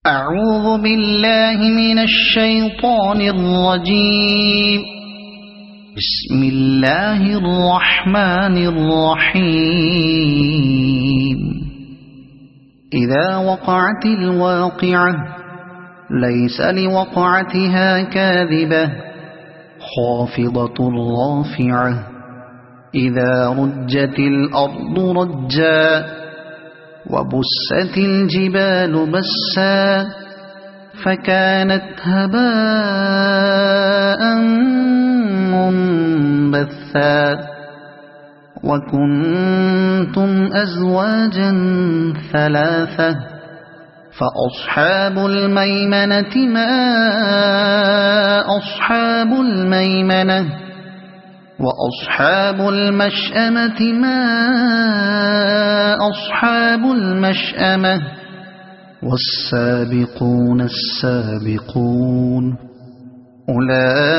أعوذ بالله من الشيطان الرجيم. بسم الله الرحمن الرحيم. إذا وقعت الواقعة ليس لوقعتها كاذبة خافضة رافعة إذا رجت الأرض رجا وبست الجبال بسا فكانت هباء منبثا وكنتم أزواجا ثلاثة فأصحاب الميمنة ما أصحاب الميمنة وأصحاب المشأمة ما أصحاب المشأمة والسابقون السابقون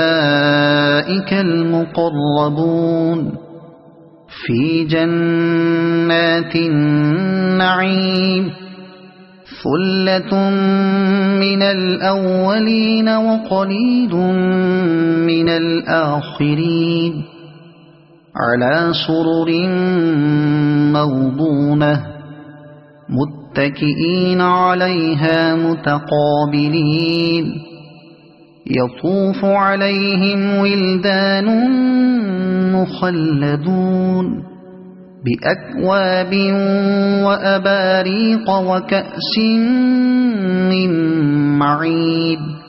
أولئك المقربون في جنات النعيم ثلة من الأولين وقليل من الآخرين على سرر موضونة متكئين عليها متقابلين يطوف عليهم ولدان مخلدون بأكواب وأباريق وكأس من معين